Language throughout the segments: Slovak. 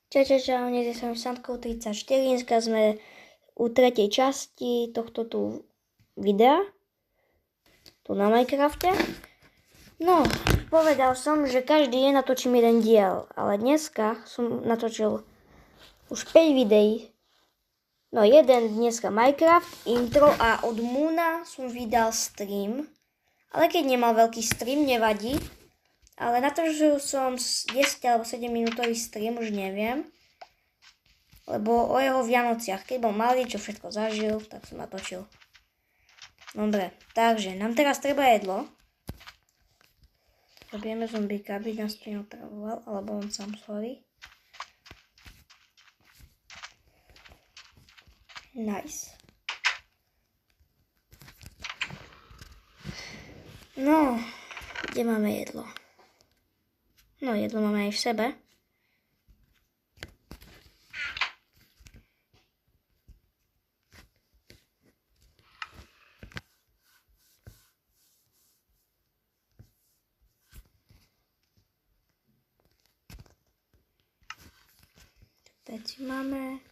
Čau, dnes som Sandkou 34, dneska sme u tretej časti tohto tu videa, tu na Minecrafte. No, povedal som, že každý deň natočím jeden diel, ale dneska som natočil už 5 videí. No, jeden dneska Minecraft, intro a od Moona som vydal stream, ale keď nemal veľký stream, nevadí. Ale natočil som 10 alebo 7 minútový stream, už neviem. Lebo o jeho Vianociach, keď bol malý, čo všetko zažil, tak som natočil. Dobre, takže nám teraz treba jedlo. Zabijeme zombíka, aby nás tu neotravoval, alebo on sám schorí. Nice. No, kde máme jedlo? No, jedlo máme aj v sebe. Teď máme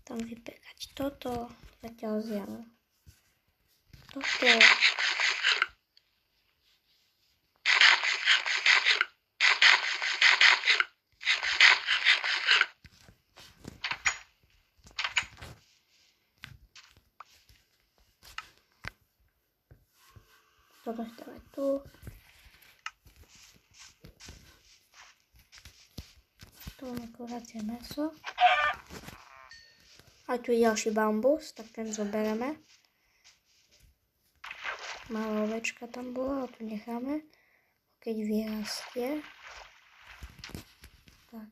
tam vypekať toto, zatiaľ zjem toto. Toto dáme tu. Tu máme kuracie mäso. A tu je ďalší bambus, tak ten zoberieme. Malá ovečka tam bola, a tu necháme. Keď vyrastie. Tak.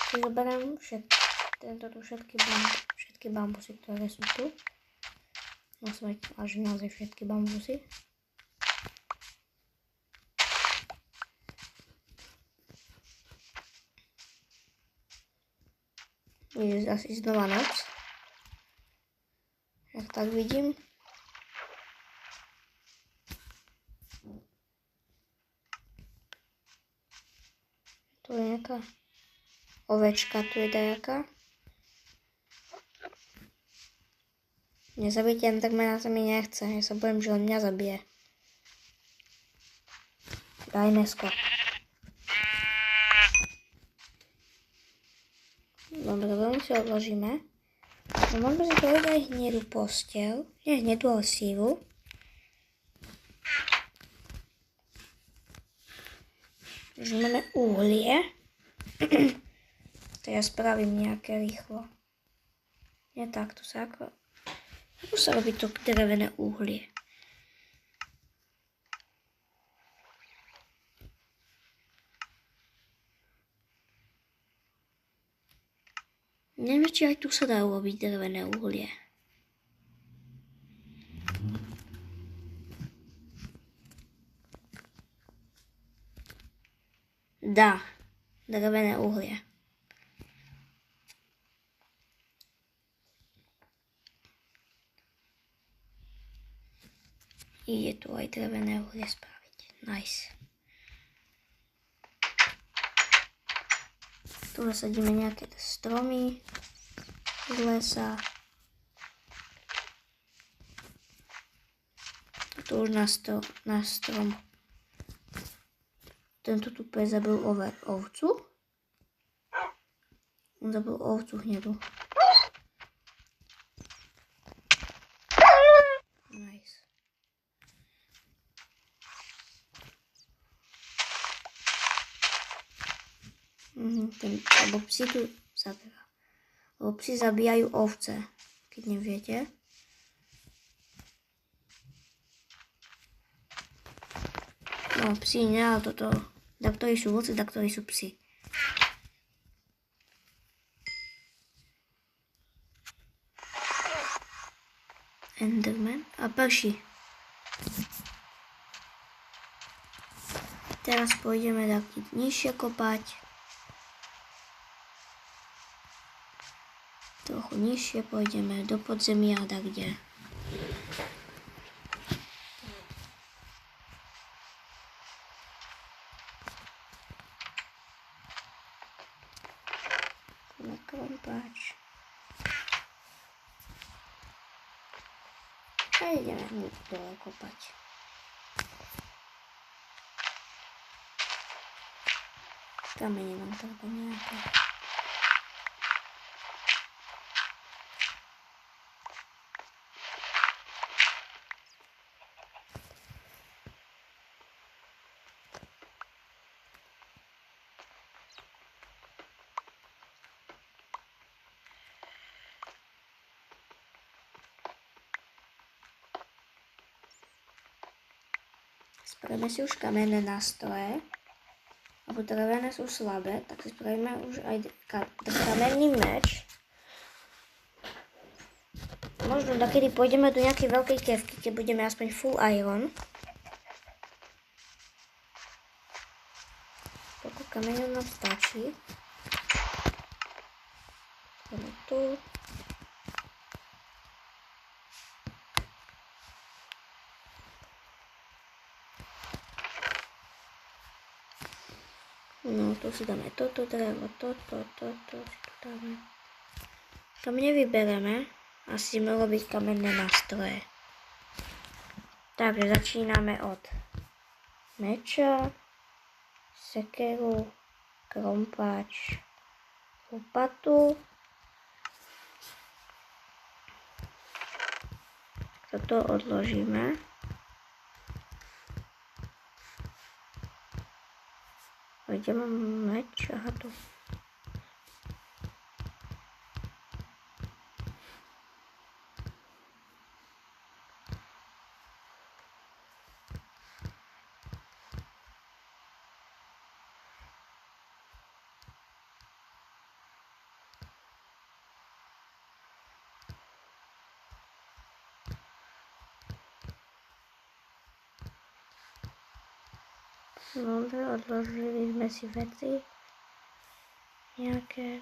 Tu zoberiem všetky bambusy, ktoré sú tu. Musíme až naozaj všetky bambusy. Je asi znova noc. Jak tak vidím. Tu je nejaká ovečka, tu je dajaká. Nezabite Endermana, to mi nechce. Ja sa bojím, že on mňa zabije. Daj mesko. Dobre, veľmi si odložíme. No, môžeme si povedať aj hnedú posteľ. Nie hnedú, ale sivú. Už máme uhlie. Teraz spravím nejaké rýchlo. Nie takto sa ako... Ako sa robí to drevené uhlie? Neviem, či aj tu sa dá urobiť drevené uhlie. Dá. Drevené uhlie. Ide tu aj drevené uhlie spraviť. Nice. Tu zasadíme nejaké stromy z lesa. Tu už na strom. Tento tu pes zabil ovcu. On zabil ovcu hnedu. Nice. Lebo psi tu zabíja. Lebo psi zabíjajú ovce, keď neviete. No, psi nie, ale toto. Ktorí sú vlci, ktorí sú psi. Enderman a prší. Teraz pôjdeme taký nižšie kopať. Trochu nižšie pôjdeme do podzemia a tak kde. Máme krompáč. A ideme dole kopať. Kamene nám treba nejaké. Spravíme si už kamenné nástroje, lebo drevené sú slabé, tak si spravíme už aj kamenný meč. Možno takedy pôjdeme do nejakej veľkej kevky, kde budeme aspoň full iron. Toľko kameňov nám stačí. Ideme tu. No, tu si dáme toto drevo, toto si tu dáme. Kamene vybereme. Asi malo byť kamenné nástroje. Takže začíname od meča, sekeru, krompáč, lopatu. Toto odložíme. A kde mám meč? Aha, tu. Dobre, odložili sme si veci nejaké.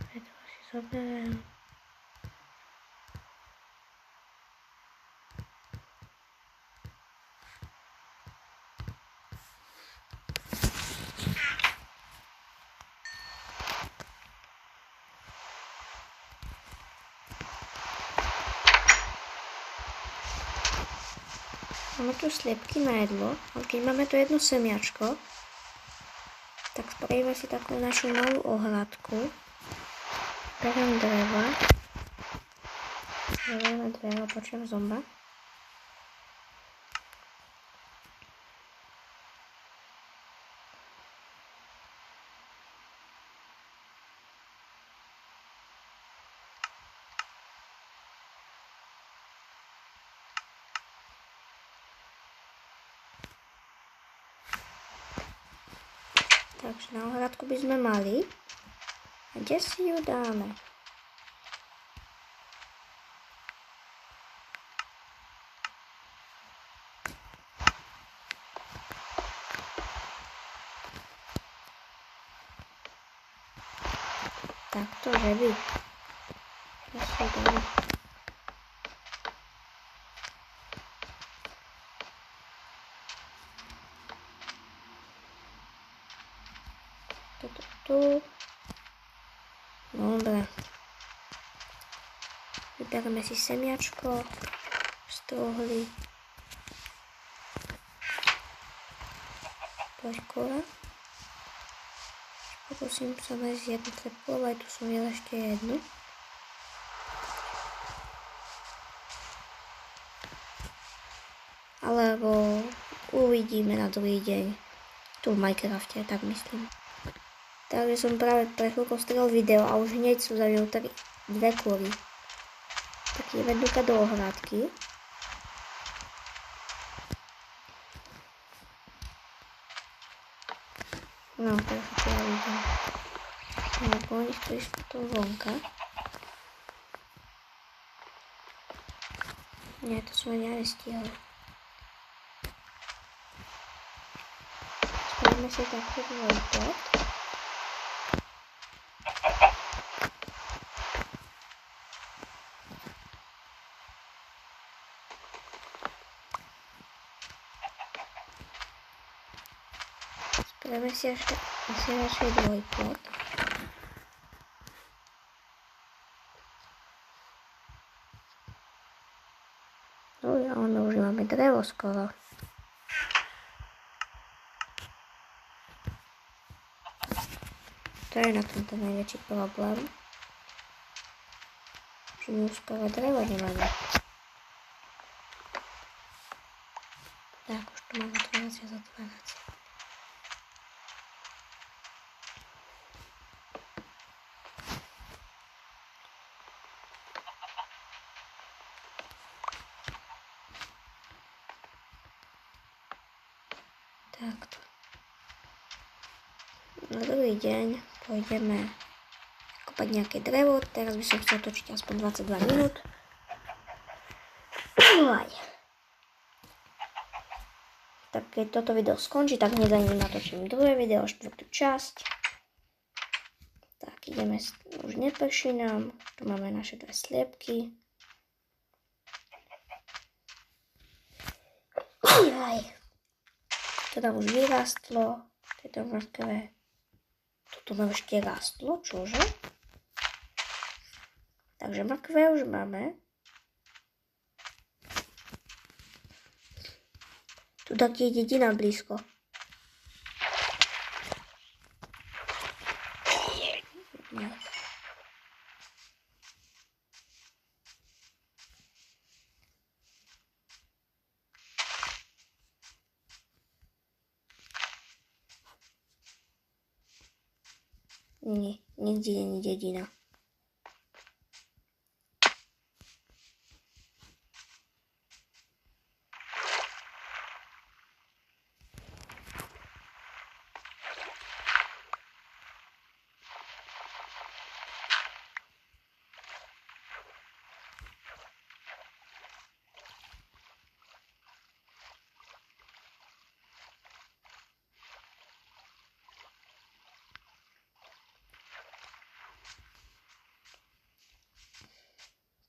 Preto si zoberiem. Máme tu sliepky na jedlo, ale keď máme tu jedno semiačko, tak spravíme si takú našu malú ohradku. Beriem dreva. Zberieme dreva, počujem zomba. Takže na ohradku by sme mali. A kde si ju dáme? Takto, že by. Ja si dáme. Toto tu. Dobre. Vybereme si semiačko z truhly. Poďkora. Pokúsim sa nájsť jednu trepku, ale aj tu som videla ešte jednu. Alebo uvidíme na druhý deň. Tu v Minecrafte, tak myslím. Takže som práve pre chvíľkou strel video a už hneď sú za mňou dve kury. Tak ideme dúka do ohradky. No, tak sa to vidím. No, po nich tu išlo to vonka. Nie, to som ani nestihla. Spravíme si takto dvojpot. Dáme si asi radšej dvojplot. No ale už máme drevo skoro. To je na tomto najväčší problém. Že my už skoro drevo nemáme. Tak, už tu mám otváracie a zatváracie. Takto. Na druhý deň pôjdeme kopať nejaké drevo. Teraz by som chcel točiť aspoň 22 minút. Tak keď toto video skončí, tak hneď za ním natočím druhé video, štvrtú časť. Tak ideme, už neprší nám. Tu máme naše dve sliepky. To tam už vyrástlo, tieto mrkve. Toto nám ešte rástlo, čože? Takže mrkve už máme. Tu taky je dedina blízko. Nie, nikde není dedina.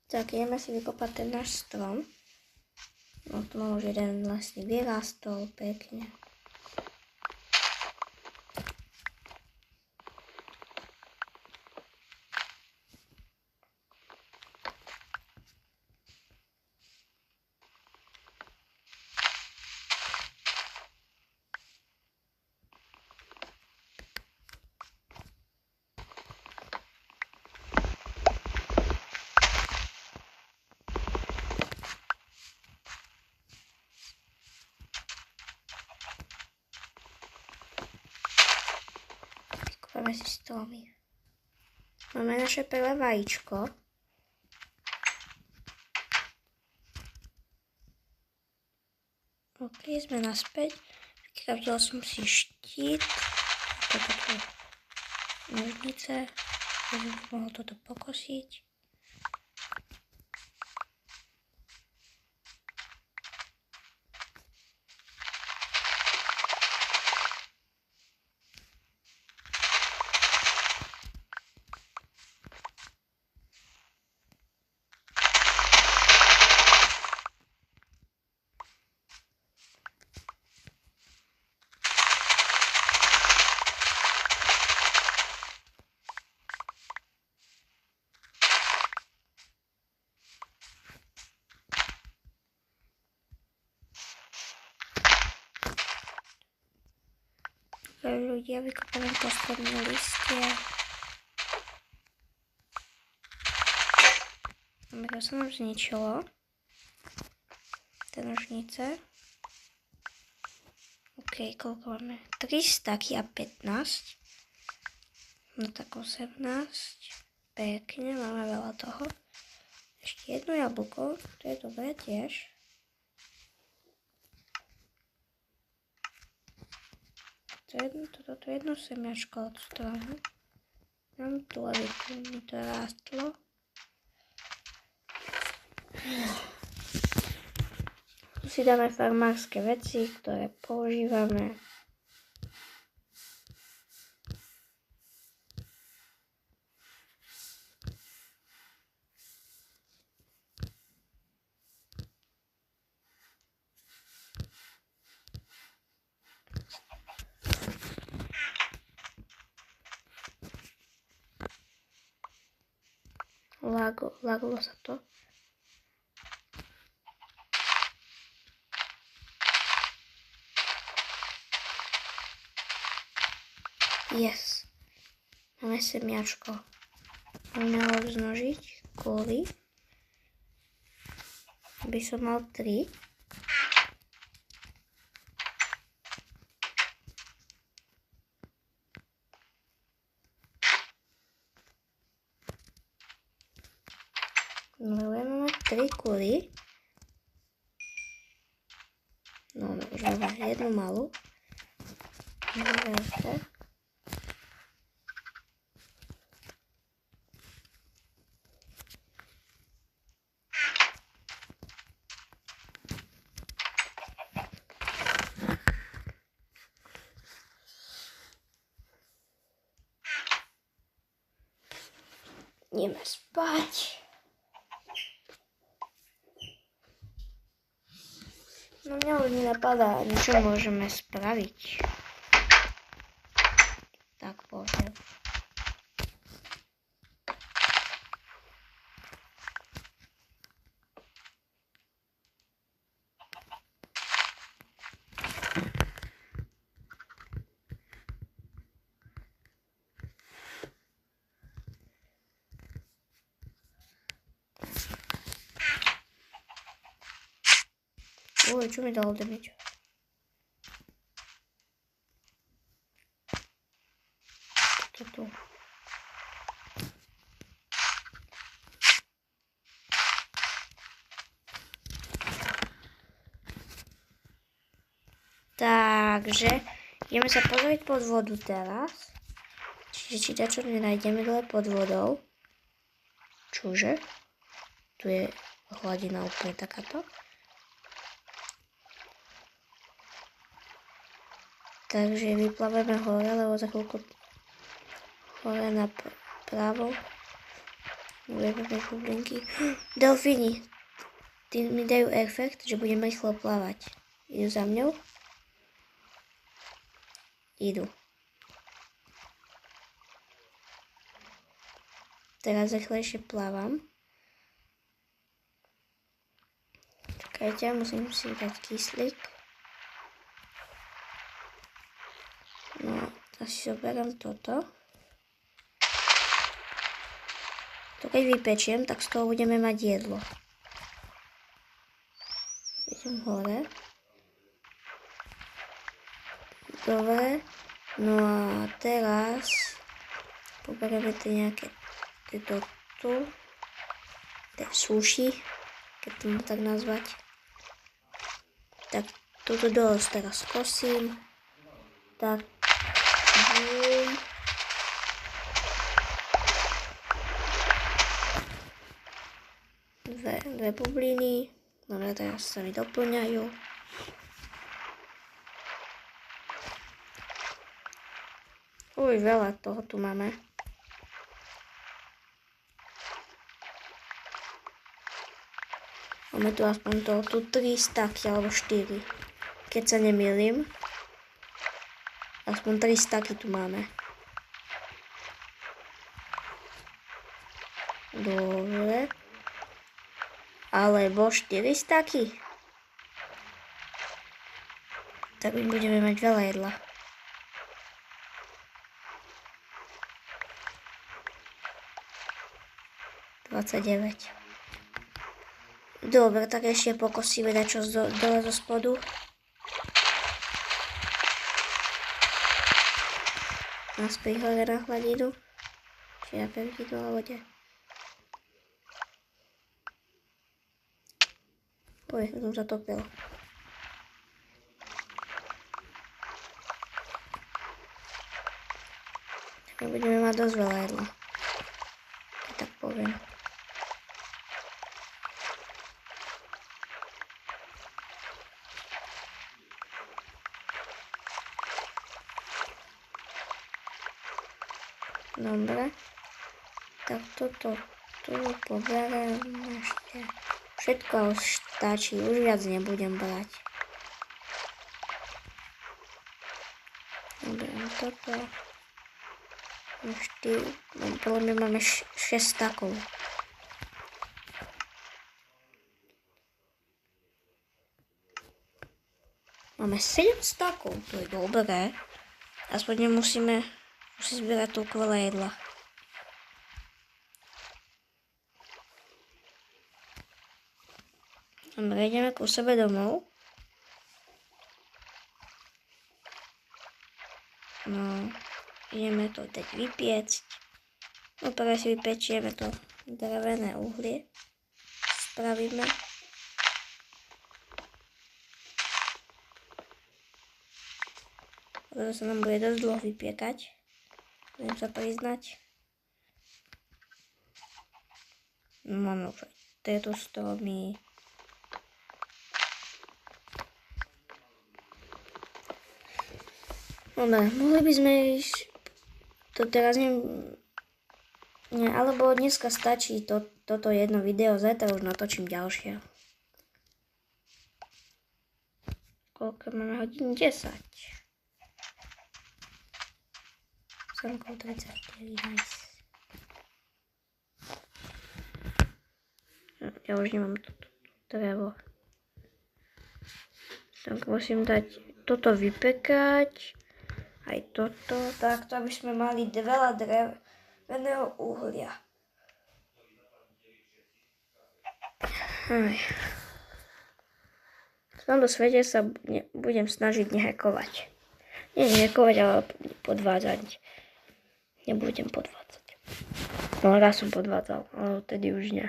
Tak ideme si vykopať ten náš strom. No tu mám už jeden vlastne vyrástol pekne. Máme si stromy. Máme naše prvé vajíčko. OK, sme naspäť. Vykraftil som si štít. Toto tu nožnice. Aby som mohol toto pokosiť. Ľudia, vykopávam posledné listie. To sa nám zničilo. Tie nožnice. OK, koľko máme? 3 staky a 15. No tak 18. Pekne, máme veľa toho. Ešte jedno jablko, to je dobré tiež. Toto jedno semiačko od strany. Mám tu, aby mi to rástlo. Tu si dáme farmárske veci, ktoré používame. laglo sa to. Yes. Máme semiačko. Môžeme ho rozmnožiť kvôli. By som mal 3. No, budeme mať 3 kury. No, už máme jednu malú. Veľké. Ideme spať. No mňa už nenapadá, čo môžeme spraviť. Tak poviem. Oj, čo mi dalo damage? Toto. Takže ideme sa pozrieť pod vodu teraz. Čiže čítačok nenájdeme dole pod vodou. Čože? Tu je hladina úplne takáto. Takže vyplaveme hore, lebo za chvíľku hore napravo. Uvedeme bublinky. Delfíni. Tí mi dajú efekt, že budem rýchlo plávať. Idú za mňou. Idú. Teraz rýchlejšie plávam. Čakajte, musím si dať kyslík. No, teraz si zoberiem toto. To keď vypečiem, tak z toho budeme mať jedlo. Idem hore. Dobre. No a teraz poberieme tie nejaké tieto tu. Tie suši, keď to mám tak nazvať. Tak túto dosť teraz kosím. Tak. Dve bubliny. Dobre, teraz sa mi doplňajú. Uj, veľa toho tu máme. Máme tu aspoň toho tu 3 staky alebo 4. Keď sa nemýlim. Aspoň 3 staky tu máme. Dobre. Alebo 4 staky. Tak my budeme mať veľa jedla. Dobre, tak ešte pokosíme dačo dole zo spodu. Naspäť hore na hladinu. Či na pevninu na vode. Oj, som zatopil. Tak budeme mať dosť veľa jedla. Tak poviem. Dobre. Tak toto tu poberiem ešte. Všetko už stačí, už viac nebudem brať. Dobre, toto. Podľa mňa máme 6 stakov. Máme 7 stakov, to je dobré. Aspoň nemusíme zbierať toľko veľa jedla. Dobre, ideme ku sebe domov. No, ideme to teď vypiecť. No, prvé si vypečieme to drevené uhlie. Spravíme. Toto sa nám bude dosť dlho vypiekať. Budem sa priznať. No, máme už aj tieto stromy. Dobre, mohli by sme ísť, to teraz alebo dneska stačí toto jedno video, zajtra už natočím ďalšie. Koľko máme hodín? 10. 7:34, nice. Ja už nemám toto drevo. Tak musím dať toto vypekať. Aj toto, takto, aby sme mali veľa dreveného uhlia. V tomto svete sa budem snažiť nehackovať. Nie nehackovať, ale podvádzať. Nebudem podvádzať. No raz som podvádzal, ale vtedy už nie.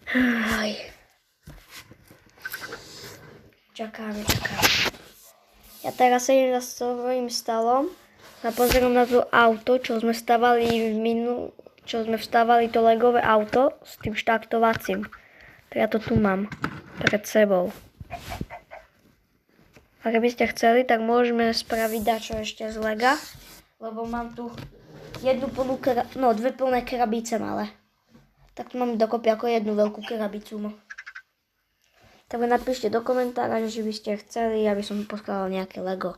Aj. Čakáme. Ja teraz sedím za svojím stolom a pozerám na to auto, čo sme vstávali to legové auto s tým štartovacím. Tak ja to tu mám pred sebou. A keby ste chceli, tak môžeme spraviť dačo ešte z lega, lebo mám tu dve plné krabice malé. Tak tu máme dokopy ako jednu veľkú krabicu. Tak napíšte do komentára, že by ste chceli, aby som poskladal nejaké Lego.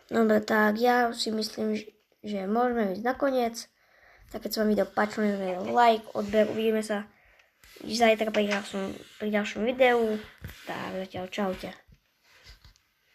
Dobre, tak ja si myslím, že môžeme ísť nakoniec. Tak keď sa vám video páčilo, like, odber, uvidíme sa zajtra pri ďalšom videu. Tak zatiaľ čaute.